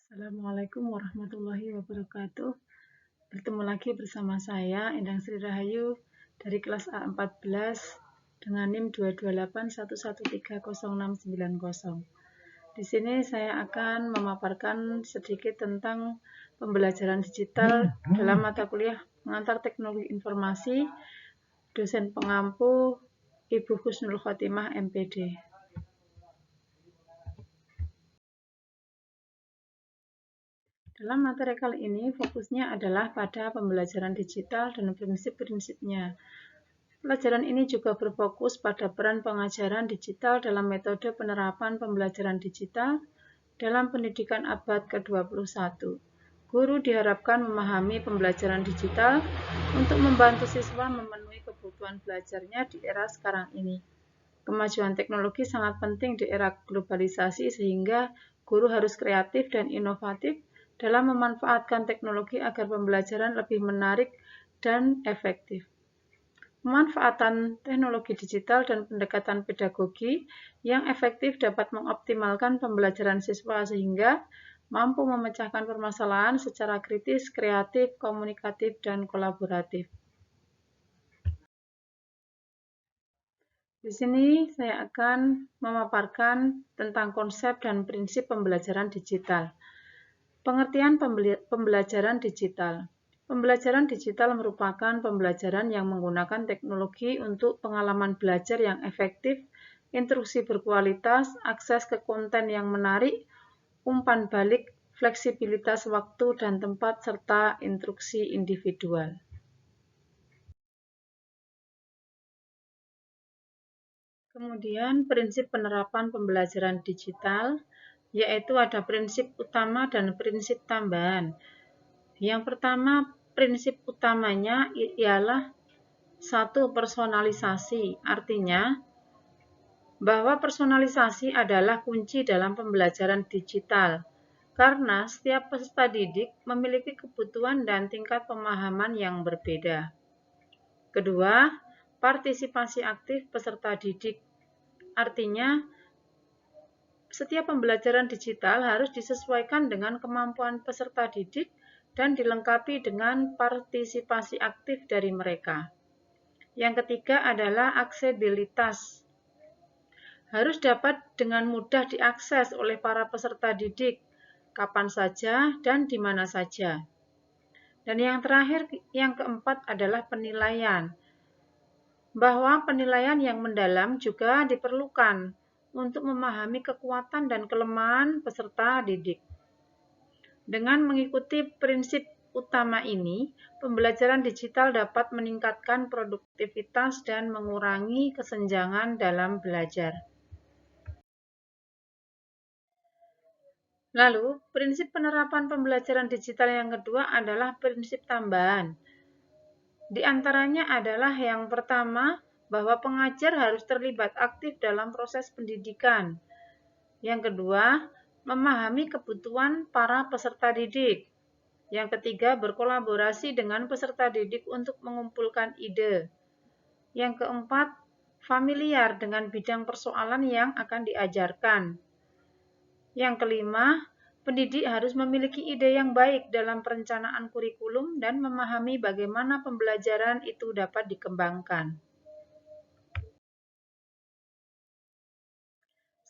Assalamualaikum warahmatullahi wabarakatuh. Bertemu lagi bersama saya Endang Sri Rahayu dari kelas A14 dengan NIM 228113060. Di sini saya akan memaparkan sedikit tentang pembelajaran digital dalam mata kuliah pengantar teknologi informasi, dosen pengampu Ibu Husnul Khotimah MPD. Dalam materi kali ini, fokusnya adalah pada pembelajaran digital dan prinsip-prinsipnya. Pelajaran ini juga berfokus pada peran pengajaran digital dalam metode penerapan pembelajaran digital dalam pendidikan abad ke-21. Guru diharapkan memahami pembelajaran digital untuk membantu siswa memenuhi kebutuhan belajarnya di era sekarang ini. Kemajuan teknologi sangat penting di era globalisasi sehingga guru harus kreatif dan inovatif dalam memanfaatkan teknologi agar pembelajaran lebih menarik dan efektif. Pemanfaatan teknologi digital dan pendekatan pedagogi yang efektif dapat mengoptimalkan pembelajaran siswa sehingga mampu memecahkan permasalahan secara kritis, kreatif, komunikatif, dan kolaboratif. Di sini saya akan memaparkan tentang konsep dan prinsip pembelajaran digital. Pengertian pembelajaran digital. Pembelajaran digital merupakan pembelajaran yang menggunakan teknologi untuk pengalaman belajar yang efektif, instruksi berkualitas, akses ke konten yang menarik, umpan balik, fleksibilitas waktu dan tempat, serta instruksi individual. Kemudian prinsip penerapan pembelajaran digital, yaitu ada prinsip utama dan prinsip tambahan. Yang pertama, prinsip utamanya ialah satu, personalisasi. Artinya, bahwa personalisasi adalah kunci dalam pembelajaran digital, karena setiap peserta didik memiliki kebutuhan dan tingkat pemahaman yang berbeda. Kedua, partisipasi aktif peserta didik. Artinya, setiap pembelajaran digital harus disesuaikan dengan kemampuan peserta didik dan dilengkapi dengan partisipasi aktif dari mereka. Yang ketiga adalah aksesibilitas. Harus dapat dengan mudah diakses oleh para peserta didik, kapan saja dan di mana saja. Dan yang terakhir, yang keempat adalah penilaian. Bahwa penilaian yang mendalam juga diperlukan untuk memahami kekuatan dan kelemahan peserta didik. Dengan mengikuti prinsip utama ini, pembelajaran digital dapat meningkatkan produktivitas dan mengurangi kesenjangan dalam belajar. Lalu, prinsip penerapan pembelajaran digital yang kedua adalah prinsip tambahan. Di antaranya adalah yang pertama, bahwa pengajar harus terlibat aktif dalam proses pendidikan. Yang kedua, memahami kebutuhan para peserta didik. Yang ketiga, berkolaborasi dengan peserta didik untuk mengumpulkan ide. Yang keempat, familiar dengan bidang persoalan yang akan diajarkan. Yang kelima, pendidik harus memiliki ide yang baik dalam perencanaan kurikulum dan memahami bagaimana pembelajaran itu dapat dikembangkan.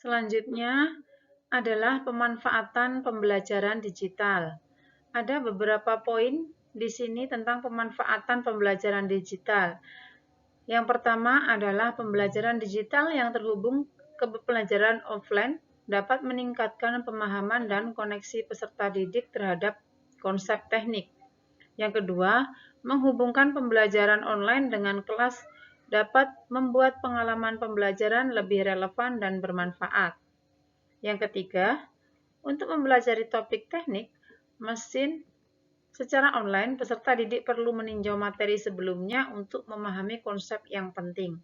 Selanjutnya adalah pemanfaatan pembelajaran digital. Ada beberapa poin di sini tentang pemanfaatan pembelajaran digital. Yang pertama adalah pembelajaran digital yang terhubung ke pembelajaran offline dapat meningkatkan pemahaman dan koneksi peserta didik terhadap konsep teknik. Yang kedua, menghubungkan pembelajaran online dengan kelas dapat membuat pengalaman pembelajaran lebih relevan dan bermanfaat. Yang ketiga, untuk mempelajari topik teknik, mesin secara online, peserta didik perlu meninjau materi sebelumnya untuk memahami konsep yang penting.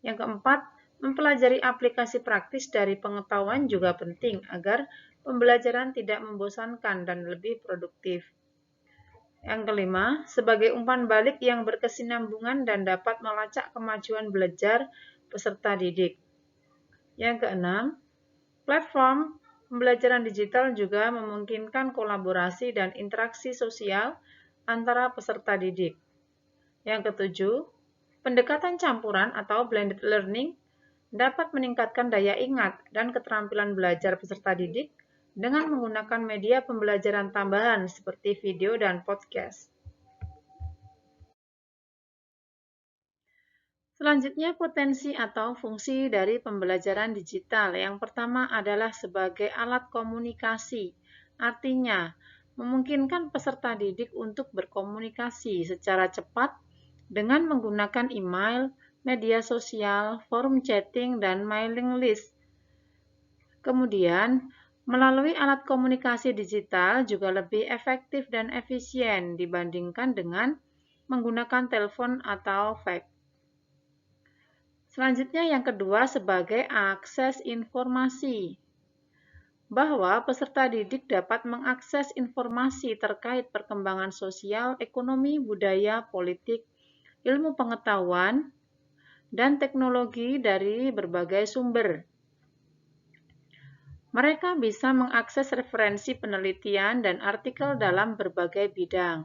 Yang keempat, mempelajari aplikasi praktis dari pengetahuan juga penting agar pembelajaran tidak membosankan dan lebih produktif. Yang kelima, sebagai umpan balik yang berkesinambungan dan dapat melacak kemajuan belajar peserta didik. Yang keenam, platform Pembelajaran digital juga memungkinkan kolaborasi dan interaksi sosial antara peserta didik. Yang ketujuh, pendekatan campuran atau blended learning dapat meningkatkan daya ingat dan keterampilan belajar peserta didik dengan menggunakan media pembelajaran tambahan seperti video dan podcast. Selanjutnya, potensi atau fungsi dari pembelajaran digital. Yang pertama adalah sebagai alat komunikasi. Artinya, memungkinkan peserta didik untuk berkomunikasi secara cepat dengan menggunakan email, media sosial, forum chatting, dan mailing list. Kemudian, melalui alat komunikasi digital juga lebih efektif dan efisien dibandingkan dengan menggunakan telepon atau fax. Selanjutnya yang kedua sebagai akses informasi, bahwa peserta didik dapat mengakses informasi terkait perkembangan sosial, ekonomi, budaya, politik, ilmu pengetahuan, dan teknologi dari berbagai sumber. Mereka bisa mengakses referensi penelitian dan artikel dalam berbagai bidang.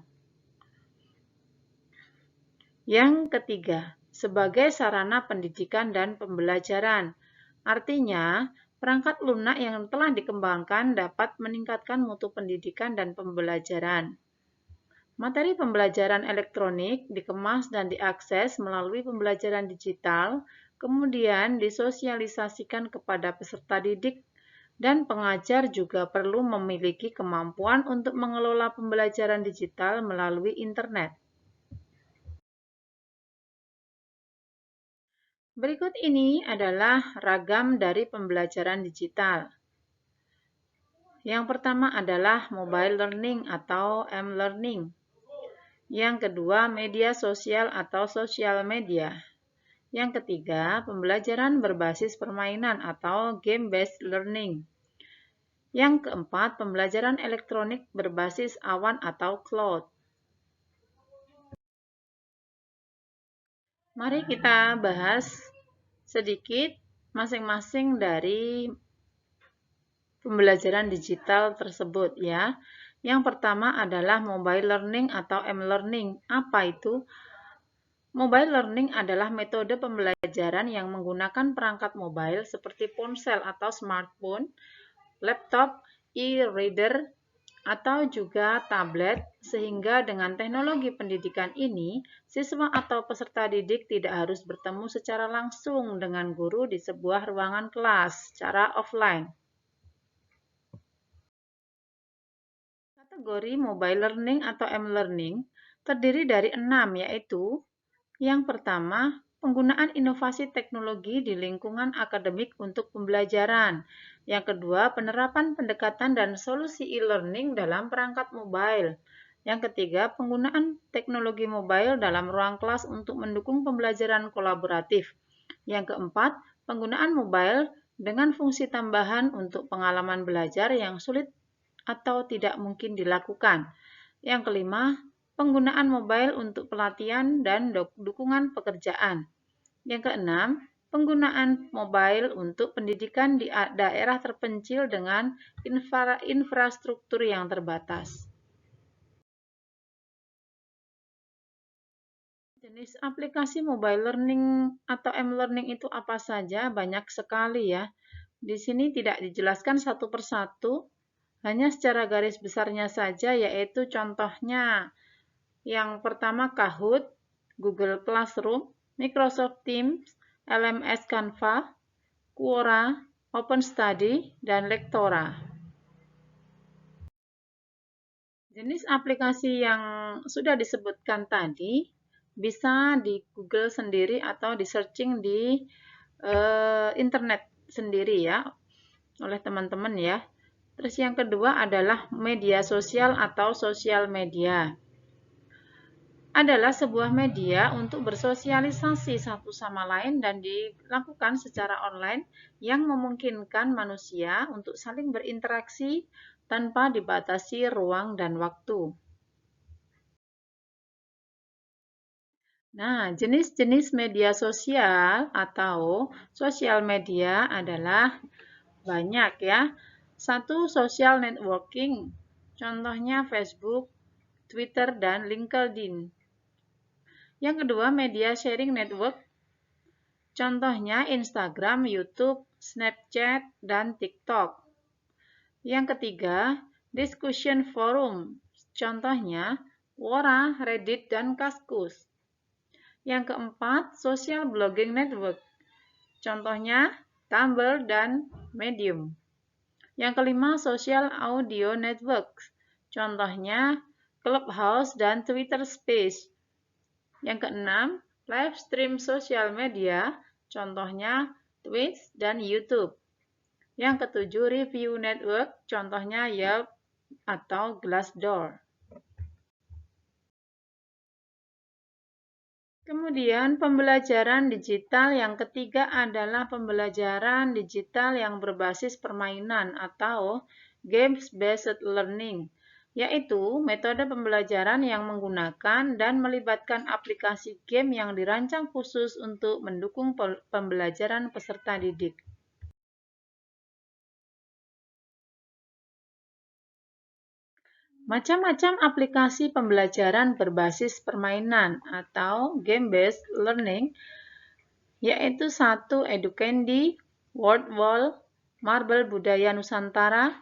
Yang ketiga, sebagai sarana pendidikan dan pembelajaran. Artinya, perangkat lunak yang telah dikembangkan dapat meningkatkan mutu pendidikan dan pembelajaran. Materi pembelajaran elektronik dikemas dan diakses melalui pembelajaran digital, kemudian disosialisasikan kepada peserta didik, dan pengajar juga perlu memiliki kemampuan untuk mengelola pembelajaran digital melalui internet. Berikut ini adalah ragam dari pembelajaran digital. Yang pertama adalah mobile learning atau m-learning. Yang kedua, media sosial atau social media. Yang ketiga, pembelajaran berbasis permainan atau game-based learning. Yang keempat, pembelajaran elektronik berbasis awan atau cloud. Mari kita bahas sedikit masing-masing dari pembelajaran digital tersebut ya. Yang pertama adalah mobile learning atau m-learning. Apa itu? Mobile learning adalah metode pembelajaran yang menggunakan perangkat mobile seperti ponsel atau smartphone, laptop, e-reader, atau juga tablet, sehingga dengan teknologi pendidikan ini, siswa atau peserta didik tidak harus bertemu secara langsung dengan guru di sebuah ruangan kelas secara offline. Kategori mobile learning atau m-learning terdiri dari 6, yaitu yang pertama, penggunaan inovasi teknologi di lingkungan akademik untuk pembelajaran. Yang kedua, penerapan pendekatan dan solusi e-learning dalam perangkat mobile. Yang ketiga, penggunaan teknologi mobile dalam ruang kelas untuk mendukung pembelajaran kolaboratif. Yang keempat, penggunaan mobile dengan fungsi tambahan untuk pengalaman belajar yang sulit atau tidak mungkin dilakukan. Yang kelima, penggunaan mobile untuk pelatihan dan dukungan pekerjaan. Yang keenam, penggunaan mobile untuk pendidikan di daerah terpencil dengan infrastruktur yang terbatas. Jenis aplikasi mobile learning atau m-learning itu apa saja? Banyak sekali ya. Di sini tidak dijelaskan satu persatu, hanya secara garis besarnya saja, yaitu contohnya yang pertama Kahoot, Google Classroom, Microsoft Teams, LMS Canva, Quora, OpenStudy, dan Lectora. Jenis aplikasi yang sudah disebutkan tadi bisa di Google sendiri atau di searching di internet sendiri ya oleh teman-teman ya. Terus yang kedua adalah media sosial atau sosial media. Adalah sebuah media untuk bersosialisasi satu sama lain dan dilakukan secara online yang memungkinkan manusia untuk saling berinteraksi tanpa dibatasi ruang dan waktu. Nah, jenis-jenis media sosial atau sosial media adalah banyak ya. Satu, social networking, contohnya Facebook, Twitter, dan LinkedIn. Yang kedua, media sharing network, contohnya Instagram, YouTube, Snapchat, dan TikTok. Yang ketiga, discussion forum, contohnya Quora, Reddit, dan Kaskus. Yang keempat, social blogging network, contohnya Tumblr dan Medium. Yang kelima, social audio network, contohnya Clubhouse dan Twitter Space. Yang keenam, live stream sosial media, contohnya Twitch dan YouTube. Yang ketujuh, review network, contohnya Yelp atau Glassdoor. Kemudian pembelajaran digital yang ketiga adalah pembelajaran digital yang berbasis permainan atau games-based learning, yaitu metode pembelajaran yang menggunakan dan melibatkan aplikasi game yang dirancang khusus untuk mendukung pembelajaran peserta didik. Macam-macam aplikasi pembelajaran berbasis permainan atau game-based learning, yaitu satu Educandy, WordWall, Marble Budaya Nusantara,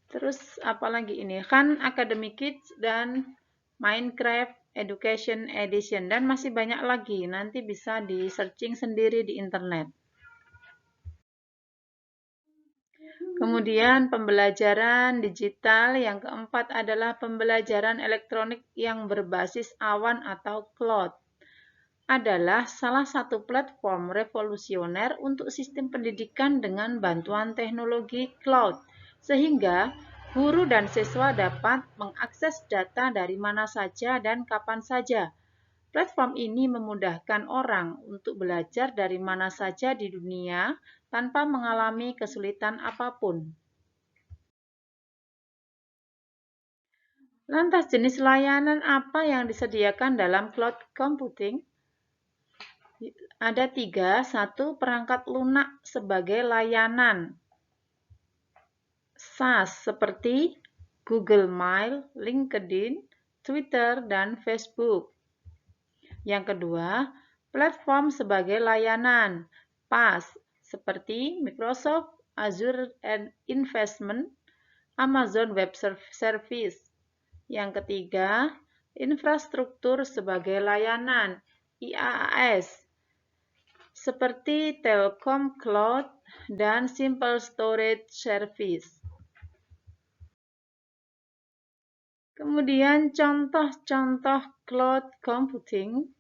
terus apalagi ini, Khan Academy Kids, dan Minecraft Education Edition, dan masih banyak lagi, nanti bisa di searching sendiri di internet. Kemudian pembelajaran digital yang keempat adalah pembelajaran elektronik yang berbasis awan atau cloud. Adalah salah satu platform revolusioner untuk sistem pendidikan dengan bantuan teknologi cloud, sehingga guru dan siswa dapat mengakses data dari mana saja dan kapan saja. Platform ini memudahkan orang untuk belajar dari mana saja di dunia tanpa mengalami kesulitan apapun. Lantas jenis layanan apa yang disediakan dalam cloud computing? Ada tiga. Satu, perangkat lunak sebagai layanan SaaS seperti Google Mail, LinkedIn, Twitter, dan Facebook. Yang kedua, platform sebagai layanan PaaS seperti Microsoft Azure Investment, Amazon Web Service. Yang ketiga, infrastruktur sebagai layanan IaaS seperti Telkom Cloud dan Simple Storage Service. Kemudian contoh-contoh cloud computing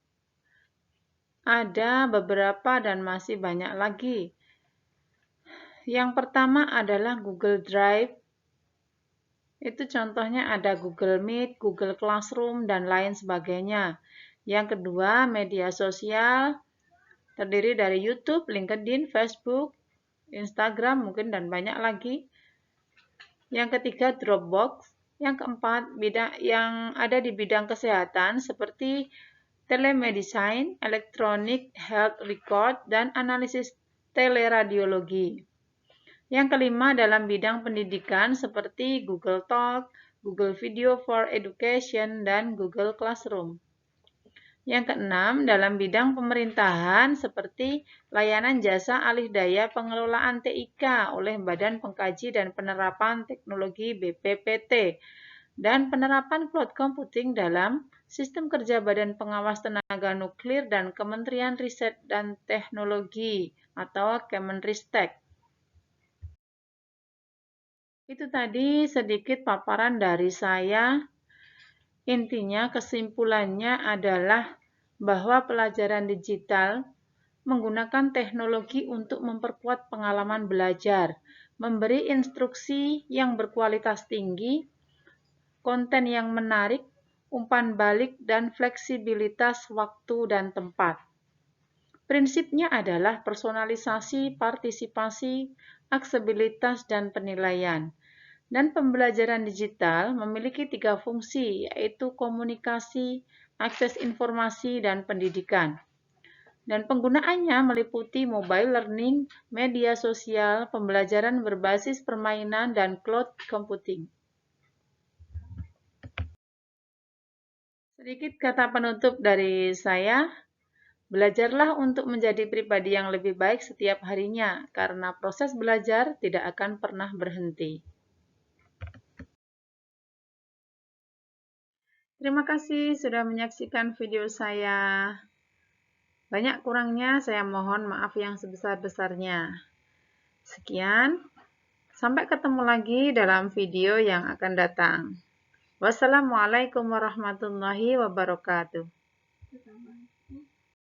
ada beberapa dan masih banyak lagi. Yang pertama adalah Google Drive. Itu contohnya ada Google Meet, Google Classroom, dan lain sebagainya. Yang kedua, media sosial terdiri dari YouTube, LinkedIn, Facebook, Instagram mungkin, dan banyak lagi. Yang ketiga, Dropbox. Yang keempat, bidang yang ada di bidang kesehatan seperti telemedicine, electronic health record, dan analisis teleradiologi. Yang kelima, dalam bidang pendidikan seperti Google Talk, Google Video for Education, dan Google Classroom. Yang keenam, dalam bidang pemerintahan seperti layanan jasa alih daya pengelolaan TIK oleh Badan Pengkaji dan Penerapan Teknologi BPPT dan penerapan cloud computing dalam sistem kerja Badan Pengawas Tenaga Nuklir dan Kementerian Riset dan Teknologi atau Kemenristek. Itu tadi sedikit paparan dari saya. Intinya, kesimpulannya adalah bahwa pelajaran digital menggunakan teknologi untuk memperkuat pengalaman belajar, memberi instruksi yang berkualitas tinggi, konten yang menarik, umpan balik, dan fleksibilitas waktu dan tempat. Prinsipnya adalah personalisasi, partisipasi, aksesibilitas, dan penilaian. Dan pembelajaran digital memiliki tiga fungsi, yaitu komunikasi, akses informasi, dan pendidikan. Dan penggunaannya meliputi mobile learning, media sosial, pembelajaran berbasis permainan, dan cloud computing. Sedikit kata penutup dari saya, belajarlah untuk menjadi pribadi yang lebih baik setiap harinya, karena proses belajar tidak akan pernah berhenti. Terima kasih sudah menyaksikan video saya. Banyak kurangnya saya mohon maaf yang sebesar-besarnya. Sekian, sampai ketemu lagi dalam video yang akan datang. Wassalamualaikum warahmatullahi wabarakatuh.